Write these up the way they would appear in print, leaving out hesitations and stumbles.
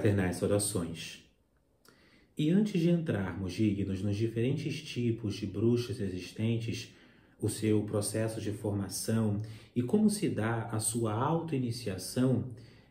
fraternais orações. E antes de entrarmos, dignos, nos diferentes tipos de bruxas existentes, o seu processo de formação e como se dá a sua autoiniciação,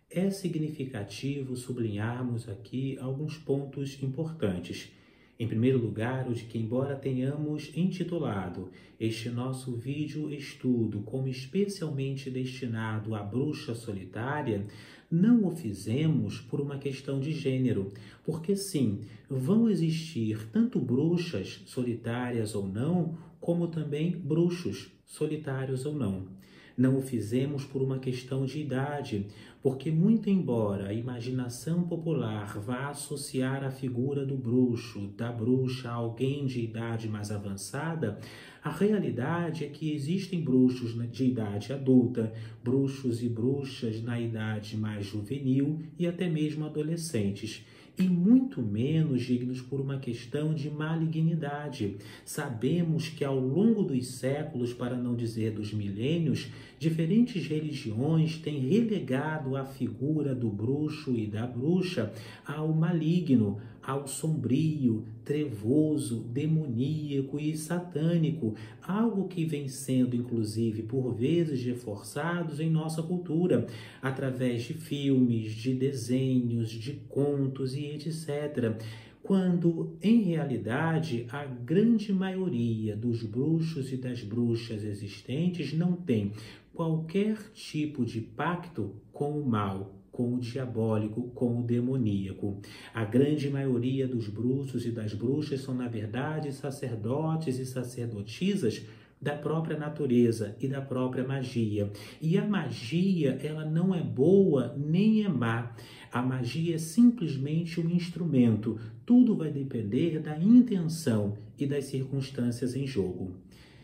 é significativo sublinharmos aqui alguns pontos importantes. Em primeiro lugar, o de que, embora tenhamos intitulado este nosso vídeo estudo como especialmente destinado à bruxa solitária, não o fizemos por uma questão de gênero, porque sim, vão existir tanto bruxas solitárias ou não, como também bruxos solitários ou não. Não o fizemos por uma questão de idade, porque muito embora a imaginação popular vá associar a figura do bruxo, da bruxa a alguém de idade mais avançada, a realidade é que existem bruxos de idade adulta, bruxos e bruxas na idade mais juvenil e até mesmo adolescentes. E muito menos dignos por uma questão de malignidade. Sabemos que ao longo dos séculos, para não dizer dos milênios, diferentes religiões têm relegado a figura do bruxo e da bruxa ao maligno, ao sombrio, trevoso, demoníaco e satânico, algo que vem sendo, inclusive, por vezes reforçados em nossa cultura, através de filmes, de desenhos, de contos e etc., quando, em realidade, a grande maioria dos bruxos e das bruxas existentes não tem qualquer tipo de pacto com o mal, com o diabólico, com o demoníaco. A grande maioria dos bruxos e das bruxas são, na verdade, sacerdotes e sacerdotisas da própria natureza e da própria magia. E a magia, ela não é boa nem é má. A magia é simplesmente um instrumento. Tudo vai depender da intenção e das circunstâncias em jogo.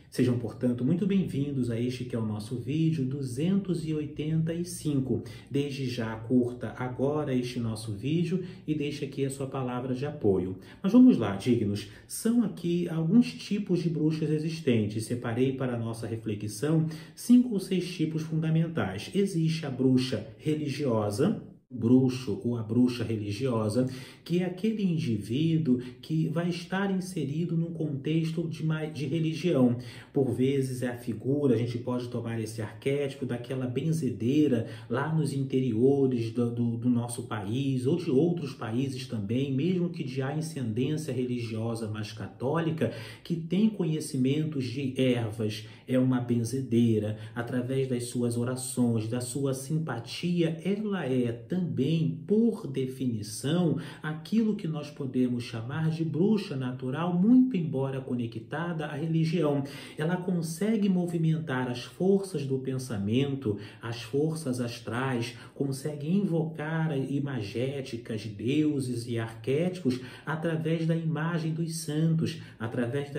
Sejam, portanto, muito bem-vindos a este que é o nosso vídeo 285. Desde já curta agora este nosso vídeo e deixe aqui a sua palavra de apoio. Mas vamos lá, dignos. São aqui alguns tipos de bruxas existentes. Separei para a nossa reflexão 5 ou 6 tipos fundamentais. Existe a bruxa religiosa, bruxo ou a bruxa religiosa, que é aquele indivíduo que vai estar inserido num contexto de religião. Por vezes é a figura, a gente pode tomar esse arquétipo daquela benzedeira lá nos interiores do nosso país ou de outros países também, mesmo que de ascendência religiosa mais católica, que tem conhecimentos de ervas, é uma benzedeira, através das suas orações, da sua simpatia, ela é também, por definição, aquilo que nós podemos chamar de bruxa natural, muito embora conectada à religião. Ela consegue movimentar as forças do pensamento, as forças astrais, consegue invocar imagéticas, deuses e arquétipos através da imagem dos santos, através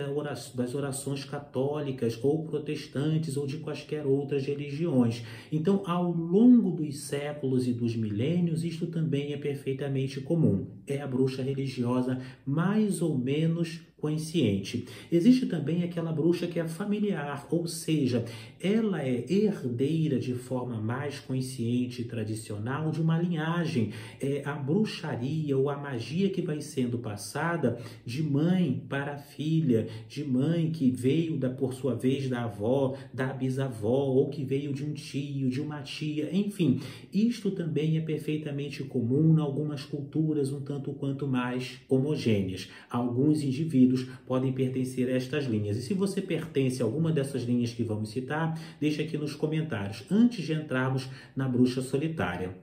das orações católicas ou protestantes ou de quaisquer outras religiões. Então, ao longo dos séculos e dos milênios, isto também é perfeitamente comum. É a bruxa religiosa mais ou menos consciente. Existe também aquela bruxa que é familiar, ou seja, ela é herdeira de forma mais consciente e tradicional de uma linhagem. É a bruxaria ou a magia que vai sendo passada de mãe para filha, de mãe que veio por sua vez da avó, da bisavó, ou que veio de um tio, de uma tia, enfim. Isto também é perfeitamente comum em algumas culturas um tanto quanto mais homogêneas. Alguns indivíduos podem pertencer a estas linhas. E se você pertence a alguma dessas linhas que vamos citar, deixa aqui nos comentários, antes de entrarmos na bruxa solitária.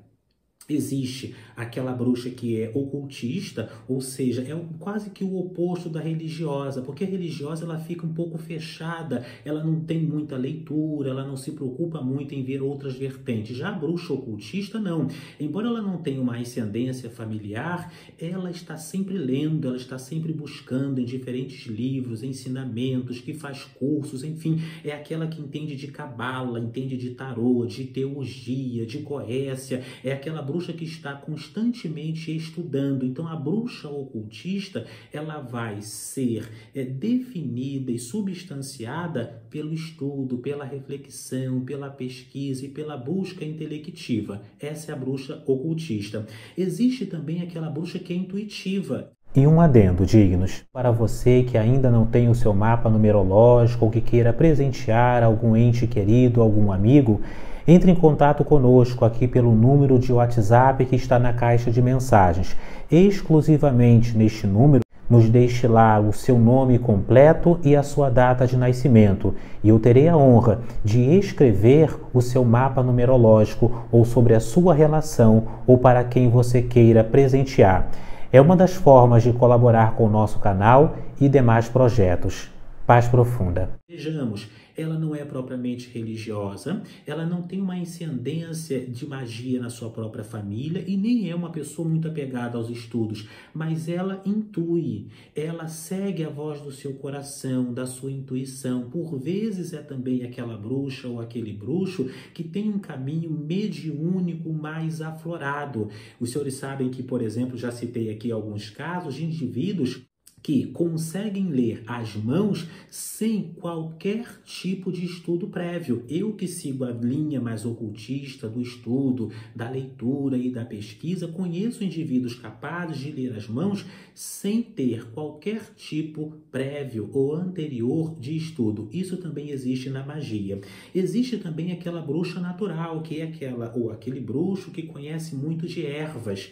Existe aquela bruxa que é ocultista, ou seja, é quase que o oposto da religiosa, porque a religiosa ela fica um pouco fechada, ela não tem muita leitura, ela não se preocupa muito em ver outras vertentes. Já a bruxa ocultista não, embora ela não tenha uma ascendência familiar, ela está sempre lendo, ela está sempre buscando em diferentes livros, ensinamentos, que faz cursos, enfim, é aquela que entende de cabala, entende de tarô, de teologia, de goécia, é aquela bruxa bruxa que está constantemente estudando. Então, a bruxa ocultista, ela vai ser definida e substanciada pelo estudo, pela reflexão, pela pesquisa e pela busca intelectiva. Essa é a bruxa ocultista. Existe também aquela bruxa que é intuitiva. E um adendo, dignos, para você que ainda não tem o seu mapa numerológico ou que queira presentear algum ente querido, algum amigo, entre em contato conosco aqui pelo número de WhatsApp que está na caixa de mensagens. Exclusivamente neste número, nos deixe lá o seu nome completo e a sua data de nascimento. E eu terei a honra de escrever o seu mapa numerológico ou sobre a sua relação ou para quem você queira presentear. É uma das formas de colaborar com o nosso canal e demais projetos. Paz profunda. Vejamos, ela não é propriamente religiosa, ela não tem uma ascendência de magia na sua própria família e nem é uma pessoa muito apegada aos estudos, mas ela intui, ela segue a voz do seu coração, da sua intuição. Por vezes é também aquela bruxa ou aquele bruxo que tem um caminho mediúnico mais aflorado. Os senhores sabem que, por exemplo, já citei aqui alguns casos de indivíduos que conseguem ler as mãos sem qualquer tipo de estudo prévio. Eu que sigo a linha mais ocultista do estudo, da leitura e da pesquisa, conheço indivíduos capazes de ler as mãos sem ter qualquer tipo prévio ou anterior de estudo. Isso também existe na magia. Existe também aquela bruxa natural, que é aquele bruxo que conhece muito de ervas,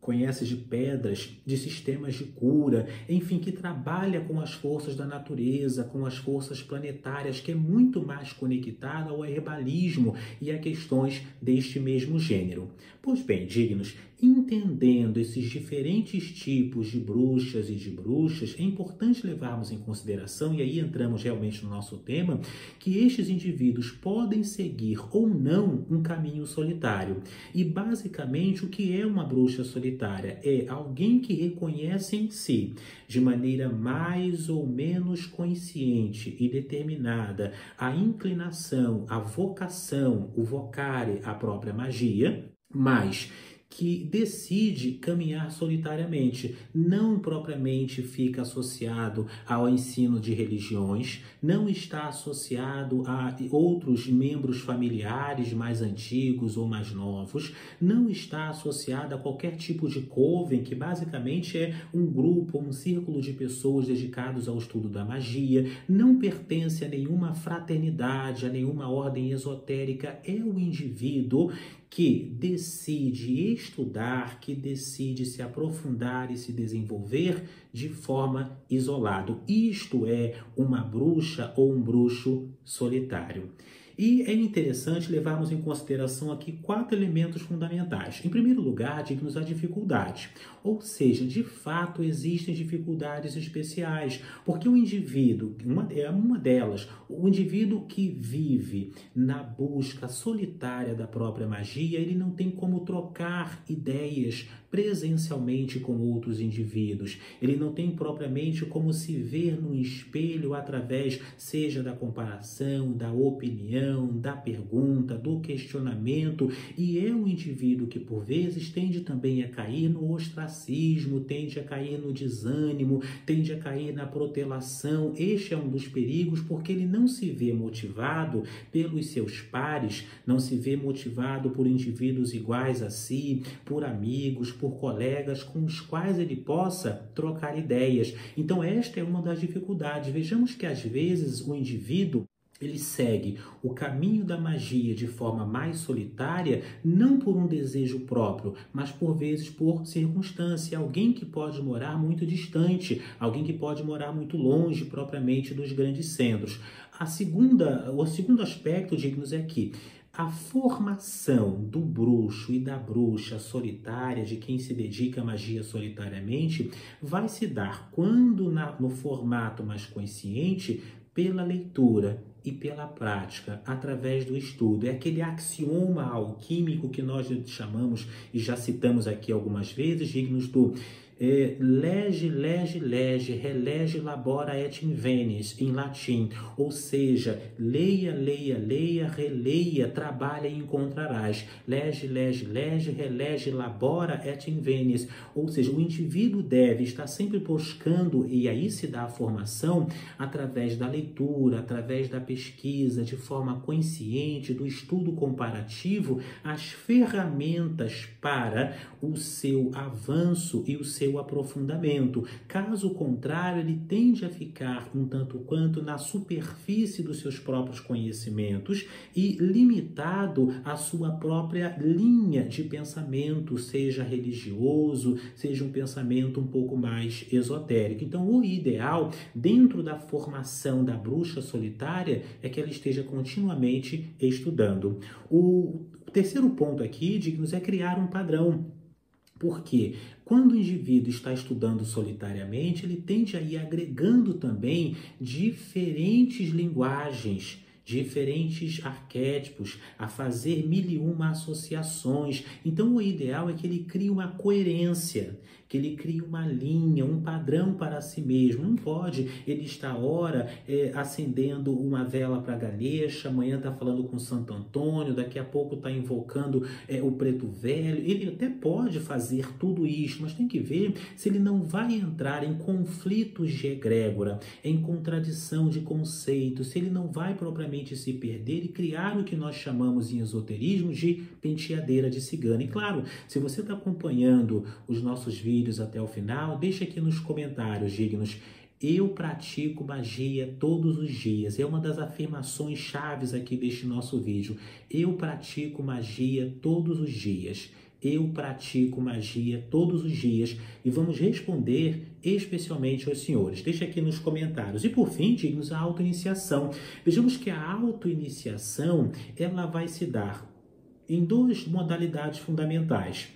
conhece de pedras, de sistemas de cura, enfim, que trabalha com as forças da natureza, com as forças planetárias, que é muito mais conectada ao herbalismo e a questões deste mesmo gênero. Pois bem, dignos, entendendo esses diferentes tipos de bruxas e de bruxas, é importante levarmos em consideração, e aí entramos realmente no nosso tema, que estes indivíduos podem seguir ou não um caminho solitário. E basicamente o que é uma bruxa solitária? É alguém que reconhece em si, de maneira mais ou menos consciente e determinada, a inclinação, a vocação, o vocare, a própria magia, mas que decide caminhar solitariamente, não propriamente fica associado ao ensino de religiões, não está associado a outros membros familiares mais antigos ou mais novos, não está associado a qualquer tipo de coven, que basicamente é um grupo, um círculo de pessoas dedicados ao estudo da magia, não pertence a nenhuma fraternidade, a nenhuma ordem esotérica, é o indivíduo que decide estudar, que decide se aprofundar e se desenvolver de forma isolada. Isto é uma bruxa ou um bruxo solitário. E é interessante levarmos em consideração aqui 4 elementos fundamentais. Em primeiro lugar, dignos a dificuldade. Ou seja, de fato existem dificuldades especiais, porque o indivíduo, uma delas, o indivíduo que vive na busca solitária da própria magia, ele não tem como trocar ideias presencialmente com outros indivíduos. Ele não tem propriamente como se ver no espelho através, seja da comparação, da opinião, da pergunta, do questionamento, e é um indivíduo que por vezes tende também a cair no ostracismo, tende a cair no desânimo, tende a cair na protelação. Este é um dos perigos, porque ele não se vê motivado pelos seus pares, não se vê motivado por indivíduos iguais a si, por amigos, por colegas com os quais ele possa trocar ideias. Então esta é uma das dificuldades. Vejamos que às vezes o indivíduo ele segue o caminho da magia de forma mais solitária, não por um desejo próprio, mas por vezes por circunstância. Alguém que pode morar muito distante, alguém que pode morar muito longe propriamente dos grandes centros. O segundo aspecto, dignos, é que a formação do bruxo e da bruxa solitária, de quem se dedica à magia solitariamente, vai se dar quando no formato mais consciente, pela leitura e pela prática, através do estudo. É aquele axioma alquímico que nós chamamos e já citamos aqui algumas vezes, dignos do lege, lege, lege, relege, labora et invenis, em latim. Ou seja, leia, leia, leia, releia, trabalha e encontrarás. Lege, lege, lege, relege, labora et invenis. Ou seja, o indivíduo deve estar sempre buscando, e aí se dá a formação, através da leitura, através da pesquisa, de forma consciente, do estudo comparativo, as ferramentas para o seu avanço e o seu aprofundamento. Caso contrário, ele tende a ficar um tanto quanto na superfície dos seus próprios conhecimentos e limitado à sua própria linha de pensamento, seja religioso, seja um pensamento um pouco mais esotérico. Então, o ideal, dentro da formação da bruxa solitária, é que ela esteja continuamente estudando. O terceiro ponto aqui, dignos, é criar um padrão. Porque quando o indivíduo está estudando solitariamente, ele tende a ir agregando também diferentes linguagens, diferentes arquétipos, a fazer 1001 associações. Então, o ideal é que ele crie uma coerência, que ele crie uma linha, um padrão para si mesmo. Não pode ele estar, ora, acendendo uma vela para Ganesha, amanhã está falando com Santo Antônio, daqui a pouco está invocando o Preto Velho. Ele até pode fazer tudo isso, mas tem que ver se ele não vai entrar em conflitos de egrégora, em contradição de conceitos, se ele não vai propriamente se perder e criar o que nós chamamos em esoterismo de penteadeira de cigana. E claro, se você está acompanhando os nossos vídeos até o final, deixa aqui nos comentários, dignos. Eu pratico magia todos os dias. É uma das afirmações chaves aqui deste nosso vídeo. Eu pratico magia todos os dias. Eu pratico magia todos os dias. E vamos responder especialmente aos senhores. Deixa aqui nos comentários. E por fim, dignos, a autoiniciação. Vejamos que a autoiniciação, ela vai se dar em duas modalidades fundamentais.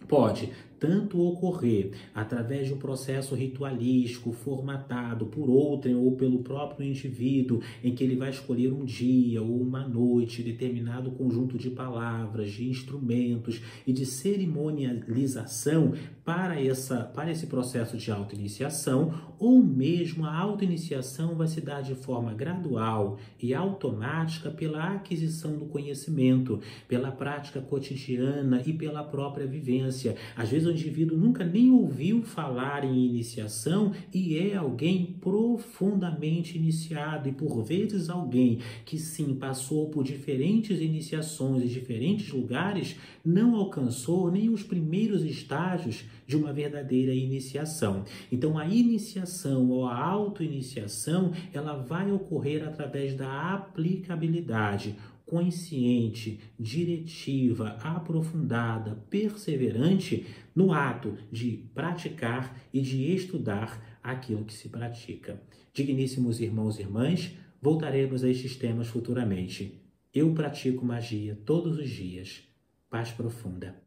Pode tanto ocorrer através de um processo ritualístico formatado por outrem ou pelo próprio indivíduo, em que ele vai escolher um dia ou uma noite, determinado conjunto de palavras, de instrumentos e de cerimonialização para esse processo de autoiniciação, ou mesmo a autoiniciação vai se dar de forma gradual e automática pela aquisição do conhecimento, pela prática cotidiana e pela própria vivência. Às vezes o indivíduo nunca nem ouviu falar em iniciação e é alguém profundamente iniciado, e por vezes alguém que sim passou por diferentes iniciações em diferentes lugares não alcançou nem os primeiros estágios de uma verdadeira iniciação. Então a iniciação ou a autoiniciação, ela vai ocorrer através da aplicabilidade consciente, diretiva, aprofundada, perseverante no ato de praticar e de estudar aquilo que se pratica. Digníssimos irmãos e irmãs, voltaremos a estes temas futuramente. Eu pratico magia todos os dias. Paz profunda.